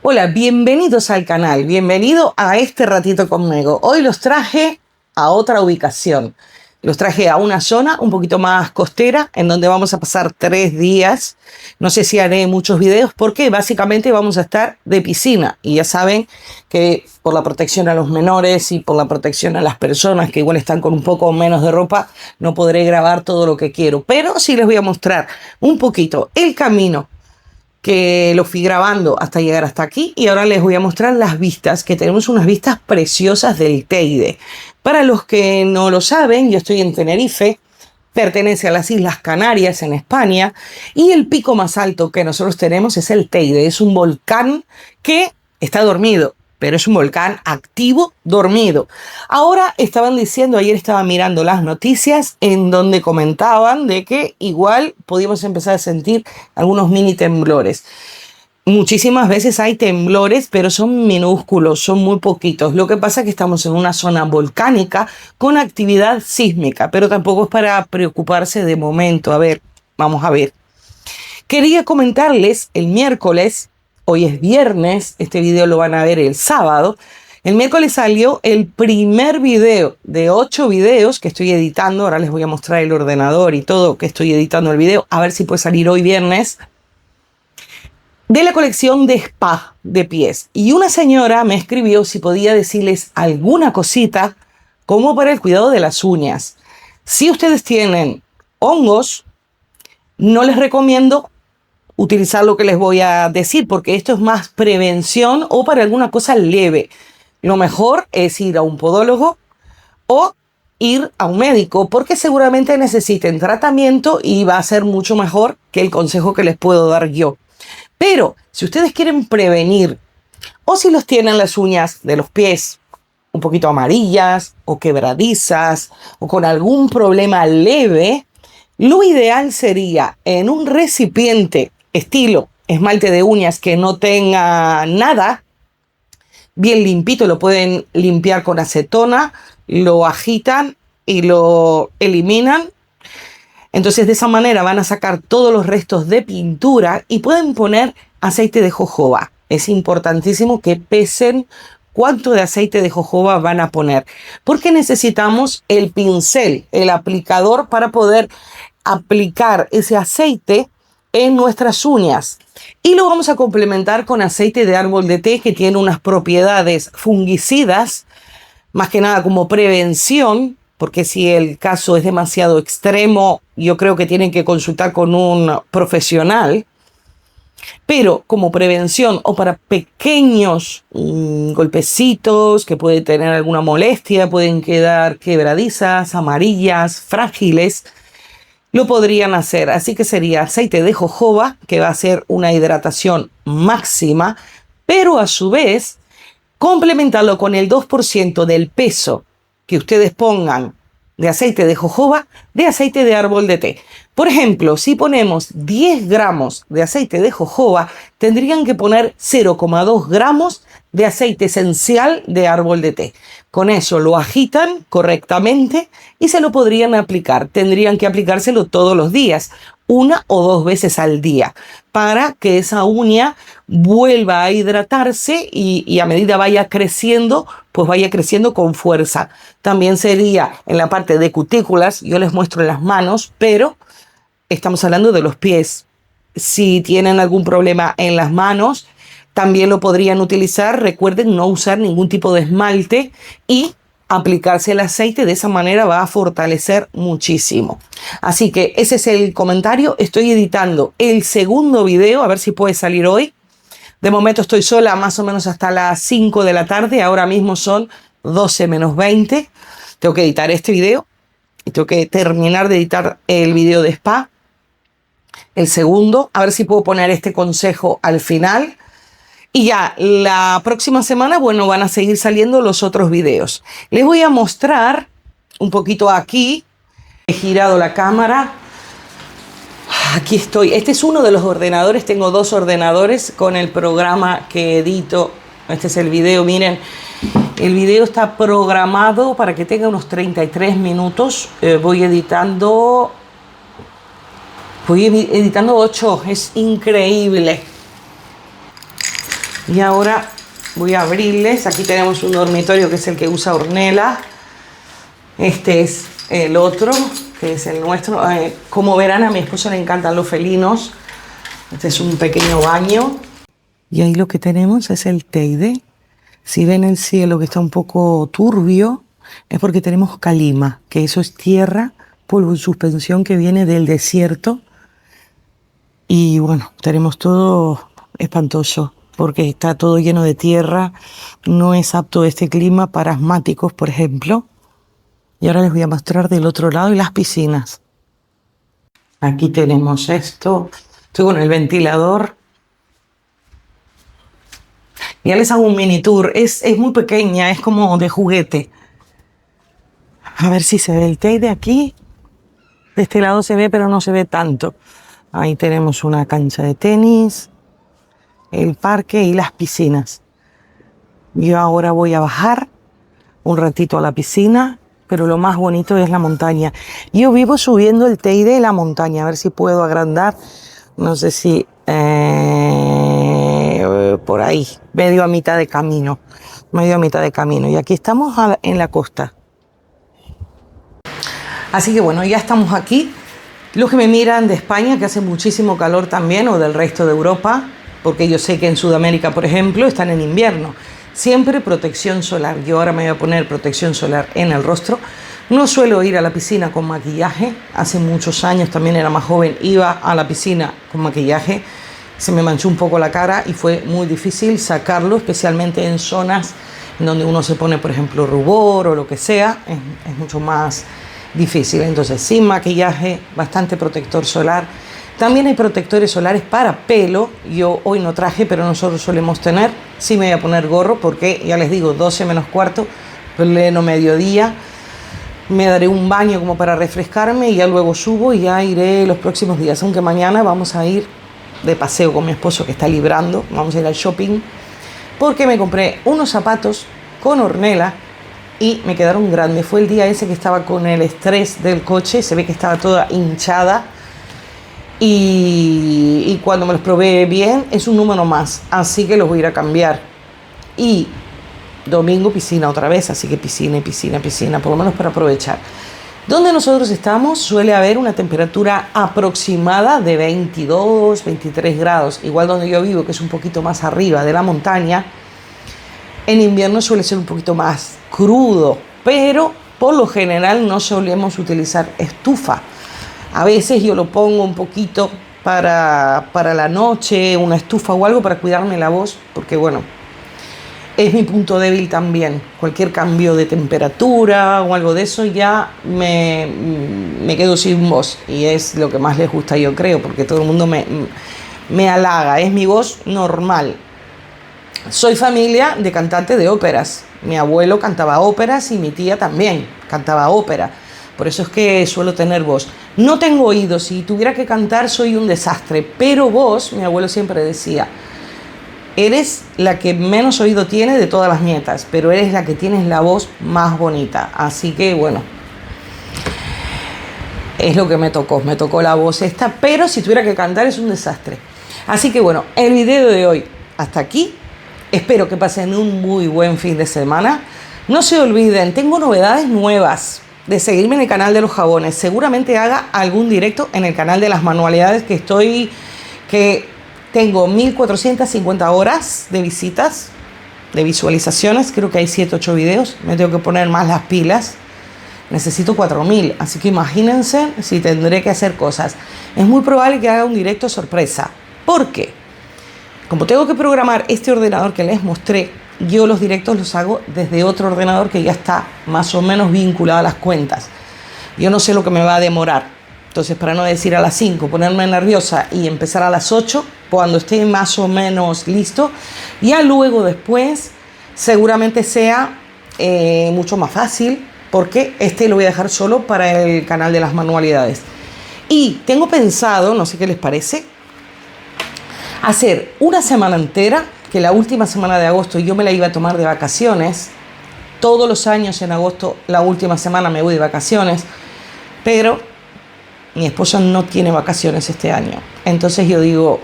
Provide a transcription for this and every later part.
Hola, bienvenidos al canal, bienvenido a este ratito conmigo. Hoy los traje a otra ubicación. Los traje a una zona un poquito más costera, en donde vamos a pasar 3 días. No sé si haré muchos videos, porque básicamente vamos a estar de piscina. Y ya saben que por la protección a los menores y por la protección a las personas que igual están con un poco menos de ropa, no podré grabar todo lo que quiero. Pero sí les voy a mostrar un poquito el camino que lo fui grabando hasta llegar hasta aquí, y ahora les voy a mostrar las vistas, que tenemos unas vistas preciosas del Teide. Para los que no lo saben, yo estoy en Tenerife, pertenece a las Islas Canarias en España, y el pico más alto que nosotros tenemos es el Teide. Es un volcán que está dormido, pero es un volcán activo, dormido. Ahora estaban diciendo, ayer estaba mirando las noticias en donde comentaban de que igual podíamos empezar a sentir algunos mini temblores. Muchísimas veces hay temblores, pero son minúsculos, son muy poquitos. Lo que pasa es que estamos en una zona volcánica con actividad sísmica, pero tampoco es para preocuparse de momento. A ver, vamos a ver. Quería comentarles el miércoles. Hoy es viernes, este video lo van a ver el sábado. El miércoles salió el primer video de 8 videos que estoy editando. Ahora les voy a mostrar el ordenador y todo que estoy editando el video. A ver si puede salir hoy viernes. De la colección de spa de pies. Y una señora me escribió si podía decirles alguna cosita como para el cuidado de las uñas. Si ustedes tienen hongos, no les recomiendo utilizar lo que les voy a decir, porque esto es más prevención o para alguna cosa leve. Lo mejor es ir a un podólogo o ir a un médico, porque seguramente necesiten tratamiento y va a ser mucho mejor que el consejo que les puedo dar yo. Pero si ustedes quieren prevenir, o si los tienen las uñas de los pies un poquito amarillas o quebradizas o con algún problema leve, lo ideal sería en un recipiente estilo esmalte de uñas que no tenga nada, bien limpito, lo pueden limpiar con acetona, lo agitan y lo eliminan. Entonces de esa manera van a sacar todos los restos de pintura y pueden poner aceite de jojoba. Es importantísimo que pesen cuánto de aceite de jojoba van a poner, porque necesitamos el pincel, el aplicador, para poder aplicar ese aceite en nuestras uñas. Y lo vamos a complementar con aceite de árbol de té, que tiene unas propiedades fungicidas, más que nada como prevención, porque si el caso es demasiado extremo, yo creo que tienen que consultar con un profesional. Pero como prevención o para pequeños golpecitos que pueden tener alguna molestia, pueden quedar quebradizas, amarillas, frágiles, lo podrían hacer. Así que sería aceite de jojoba, que va a ser una hidratación máxima, pero a su vez complementarlo con el 2% del peso que ustedes pongan de aceite de jojoba, de aceite de árbol de té. Por ejemplo, si ponemos 10 gramos de aceite de jojoba, tendrían que poner 0,2 gramos de aceite esencial de árbol de té. Con eso lo agitan correctamente y se lo podrían aplicar. Tendrían que aplicárselo todos los días, 1 o 2 veces al día, para que esa uña vuelva a hidratarse y a medida vaya creciendo, pues vaya creciendo con fuerza. También sería en la parte de cutículas, yo les muestro en las manos, pero estamos hablando de los pies. Si tienen algún problema en las manos, también lo podrían utilizar. Recuerden no usar ningún tipo de esmalte y aplicarse el aceite. De esa manera va a fortalecer muchísimo. Así que ese es el comentario. Estoy editando el segundo video, a ver si puede salir hoy. De momento estoy sola más o menos hasta las 5 de la tarde. Ahora mismo son 12 menos 20. Tengo que editar este video y tengo que terminar de editar el video de spa, el segundo. A ver si puedo poner este consejo al final. Y ya la próxima semana, bueno, van a seguir saliendo los otros videos. Les voy a mostrar un poquito aquí. He girado la cámara. Aquí estoy. Este es uno de los ordenadores. Tengo 2 ordenadores con el programa que edito. Este es el video. Miren, el video está programado para que tenga unos 33 minutos. Voy editando 8. Es increíble. Y ahora voy a abrirles. Aquí tenemos un dormitorio que es el que usa Ornella. Este es el otro, que es el nuestro. Como verán, a mi esposo le encantan los felinos. Este es un pequeño baño. Y ahí lo que tenemos es el Teide. Si ven el cielo que está un poco turbio, es porque tenemos calima, que eso es tierra, polvo en suspensión que viene del desierto. Y bueno, tenemos todo espantoso, porque está todo lleno de tierra. No es apto este clima para asmáticos, por ejemplo. Y ahora les voy a mostrar del otro lado y las piscinas. Aquí tenemos esto. Estoy con el ventilador. Ya les hago un mini tour. Es muy pequeña, es como de juguete. A ver si se ve el Teide aquí. De este lado se ve, pero no se ve tanto. Ahí tenemos una cancha de tenis, el parque y las piscinas. Yo ahora voy a bajar un ratito a la piscina, pero lo más bonito es la montaña. Yo vivo subiendo el Teide de la montaña, a ver si puedo agrandar. No sé si por ahí, medio a mitad de camino. Y aquí estamos en la costa. Así que bueno, ya estamos aquí. Los que me miran de España, que hace muchísimo calor también, o del resto de Europa, porque yo sé que en Sudamérica, por ejemplo, están en invierno. Siempre protección solar. Yo ahora me voy a poner protección solar en el rostro. No suelo ir a la piscina con maquillaje. Hace muchos años, también era más joven, iba a la piscina con maquillaje. Se me manchó un poco la cara y fue muy difícil sacarlo, especialmente en zonas en donde uno se pone, por ejemplo, rubor o lo que sea. Es mucho más difícil. Entonces, sin maquillaje, bastante protector solar. También hay protectores solares para pelo. Yo hoy no traje, pero nosotros solemos tener. Sí me voy a poner gorro porque, ya les digo, 12 menos cuarto, pleno mediodía. Me daré un baño como para refrescarme y ya luego subo y ya iré los próximos días. Aunque mañana vamos a ir de paseo con mi esposo que está librando. Vamos a ir al shopping porque me compré unos zapatos con Ornella y me quedaron grandes. Fue el día ese que estaba con el estrés del coche, se ve que estaba toda hinchada y cuando me los probé bien es un número más, así que los voy a ir a cambiar. Y domingo piscina otra vez, así que piscina, por lo menos para aprovechar. Donde nosotros estamos suele haber una temperatura aproximada de 22, 23 grados. Igual donde yo vivo, que es un poquito más arriba de la montaña, en invierno suele ser un poquito más crudo, pero por lo general no solemos utilizar estufa. A veces yo lo pongo un poquito para la noche, una estufa o algo para cuidarme la voz, porque bueno, es mi punto débil también. Cualquier cambio de temperatura o algo de eso ya me quedo sin voz. Y es lo que más les gusta, yo creo, porque todo el mundo me halaga. Es mi voz normal. Soy familia de cantantes de óperas. Mi abuelo cantaba óperas y mi tía también cantaba ópera. Por eso es que suelo tener voz. No tengo oídos. Si tuviera que cantar soy un desastre. Pero voz, mi abuelo siempre decía, eres la que menos oído tiene de todas las nietas, pero eres la que tienes la voz más bonita. Así que bueno, es lo que me tocó la voz esta, pero si tuviera que cantar es un desastre. Así que bueno, el video de hoy hasta aquí. Espero que pasen un muy buen fin de semana. No se olviden, tengo novedades nuevas de seguirme en el canal de los jabones. Seguramente haga algún directo en el canal de las manualidades que tengo 1450 horas de visitas, de visualizaciones. Creo que hay 7, 8 videos. Me tengo que poner más las pilas. Necesito 4000. Así que imagínense si tendré que hacer cosas. Es muy probable que haga un directo sorpresa. ¿Por qué? Como tengo que programar este ordenador que les mostré, yo los directos los hago desde otro ordenador que ya está más o menos vinculado a las cuentas. Yo no sé lo que me va a demorar. Entonces, para no decir a las 5, ponerme nerviosa y empezar a las 8, cuando esté más o menos listo, ya luego después seguramente sea mucho más fácil, porque este lo voy a dejar solo para el canal de las manualidades. Y tengo pensado, no sé qué les parece, hacer una semana entera, que la última semana de agosto yo me la iba a tomar de vacaciones. Todos los años en agosto, la última semana me voy de vacaciones, pero mi esposo no tiene vacaciones este año. Entonces yo digo,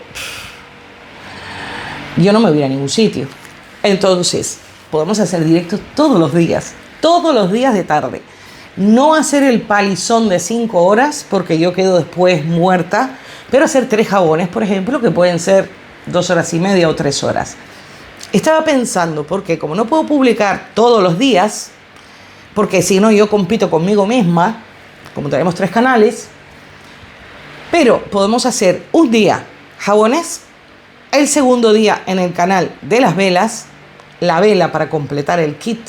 yo no me voy a ningún sitio. Entonces, podemos hacer directos todos los días de tarde. No hacer el palizón de 5 horas, porque yo quedo después muerta, pero hacer 3 jabones, por ejemplo, que pueden ser 2 horas y media o 3 horas. Estaba pensando, porque como no puedo publicar todos los días, porque si no yo compito conmigo misma, como tenemos 3 canales, pero podemos hacer un día jabones, el segundo día en el canal de las velas, la vela para completar el kit,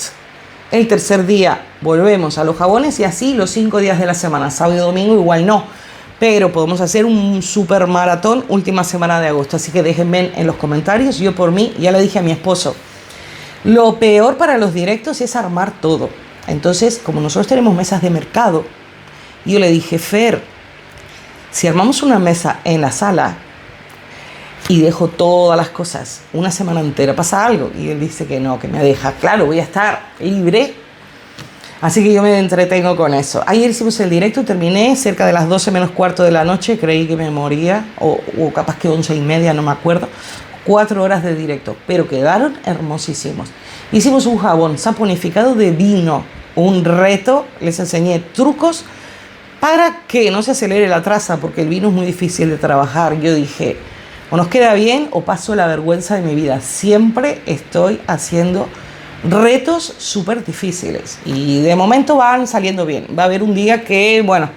el tercer día volvemos a los jabones y así los 5 días de la semana, sábado y domingo igual no, pero podemos hacer un super maratón última semana de agosto, así que déjenme en los comentarios. Yo por mí ya le dije a mi esposo, lo peor para los directos es armar todo. Entonces, como nosotros tenemos mesas de mercado, yo le dije, Fer, si armamos una mesa en la sala y dejo todas las cosas una semana entera, pasa algo. Y él dice que no, que me deja. Claro, voy a estar libre. Así que yo me entretengo con eso. Ayer hicimos el directo, terminé cerca de las 12 menos cuarto de la noche. Creí que me moría, o capaz que 11:30, no me acuerdo. 4 horas de directo, pero quedaron hermosísimos. Hicimos un jabón saponificado de vino. Un reto, les enseñé trucos para que no se acelere la traza, porque el vino es muy difícil de trabajar. Yo dije, o nos queda bien o paso la vergüenza de mi vida. Siempre estoy haciendo retos súper difíciles y de momento van saliendo bien. Va a haber un día que, bueno,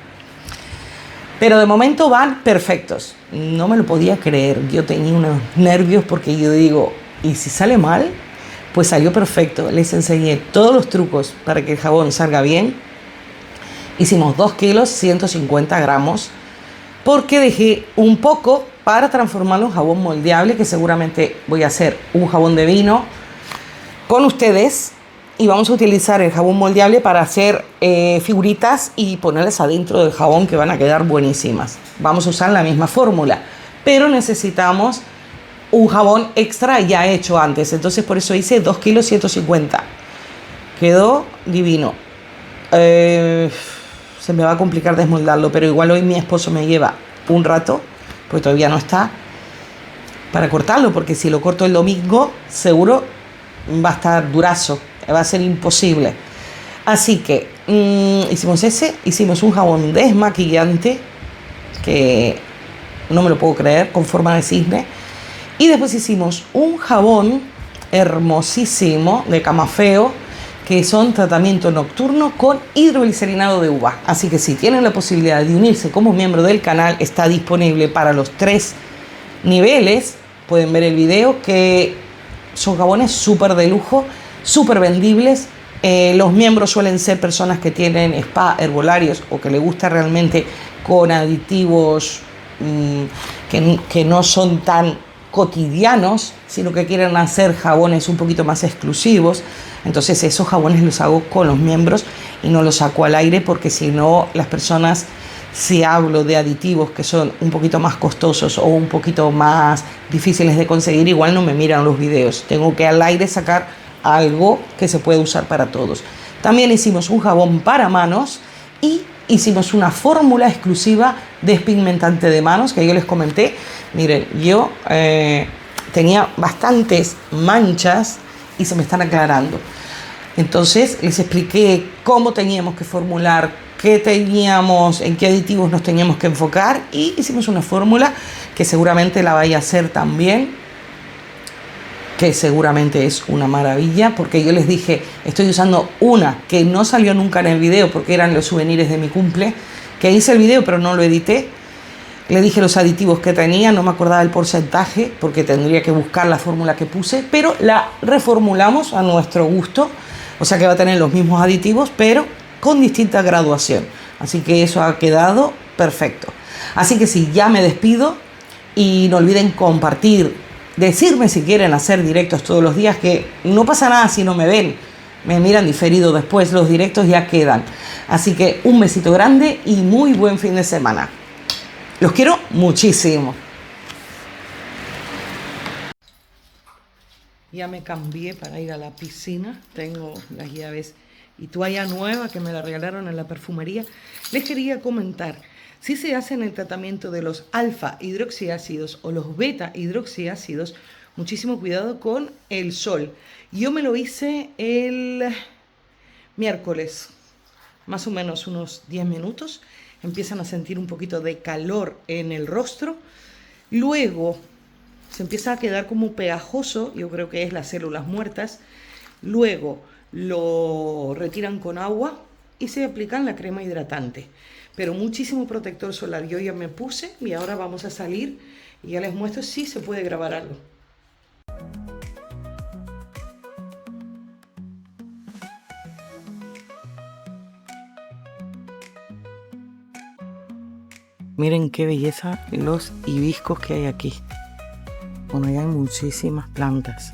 pero de momento van perfectos. No me lo podía creer. Yo tenía unos nervios porque yo digo, ¿y si sale mal? Pues salió perfecto. Les enseñé todos los trucos para que el jabón salga bien. Hicimos 2 kilos, 150 gramos, porque dejé un poco para transformarlo en jabón moldeable, que seguramente voy a hacer un jabón de vino con ustedes y vamos a utilizar el jabón moldeable para hacer figuritas y ponerlas adentro del jabón, que van a quedar buenísimas. Vamos a usar la misma fórmula, pero necesitamos un jabón extra ya hecho antes, entonces por eso hice 2 kilos 150. Quedó divino. Se me va a complicar desmoldarlo, pero igual hoy mi esposo me lleva un rato, pues todavía no está, para cortarlo, porque si lo corto el domingo seguro va a estar durazo, va a ser imposible. Así que hicimos un jabón desmaquillante, que no me lo puedo creer, con forma de cisne, y después hicimos un jabón hermosísimo de camafeo, que son tratamiento nocturno con hidroglicerinado de uva. Así que si tienen la posibilidad de unirse como miembro del canal, está disponible para los 3 niveles. Pueden ver el video, que son jabones súper de lujo, súper vendibles. Los miembros suelen ser personas que tienen spa, herbolarios, o que les gusta realmente con aditivos que no son tan cotidianos, sino que quieren hacer jabones un poquito más exclusivos. Entonces esos jabones los hago con los miembros y no los saco al aire, porque si no, las personas, si hablo de aditivos que son un poquito más costosos o un poquito más difíciles de conseguir, igual no me miran los videos. Tengo que al aire sacar algo que se puede usar para todos. También hicimos un jabón para manos y hicimos una fórmula exclusiva despigmentante de manos, que yo les comenté. Miren, yo tenía bastantes manchas y se me están aclarando. Entonces les expliqué cómo teníamos que formular, qué teníamos, en qué aditivos nos teníamos que enfocar, y hicimos una fórmula que seguramente la vaya a hacer también, que seguramente es una maravilla, porque yo les dije, estoy usando una que no salió nunca en el video porque eran los souvenirs de mi cumple, que hice el video pero no lo edité. Le dije los aditivos que tenía, no me acordaba el porcentaje porque tendría que buscar la fórmula que puse, pero la reformulamos a nuestro gusto, o sea que va a tener los mismos aditivos pero con distinta graduación, así que eso ha quedado perfecto. Así que sí, ya me despido y no olviden compartir, decirme si quieren hacer directos todos los días, que no pasa nada si no me ven, me miran diferido después, los directos ya quedan. Así que un besito grande y muy buen fin de semana. Los quiero muchísimo. Ya me cambié para ir a la piscina. Tengo las llaves y toalla nueva que me la regalaron en la perfumería. Les quería comentar, si se hacen el tratamiento de los alfa hidroxiácidos o los beta hidroxiácidos, Muchísimo cuidado con el sol. Yo me lo hice el miércoles, más o menos unos 10 minutos. Empiezan a sentir un poquito de calor en el rostro. Luego se empieza a quedar como pegajoso, yo creo que es las células muertas. Luego lo retiran con agua y se aplican la crema hidratante. Pero muchísimo protector solar yo ya me puse y ahora vamos a salir y ya les muestro si se puede grabar algo. Miren qué belleza los hibiscos que hay aquí. Bueno, ya hay muchísimas plantas.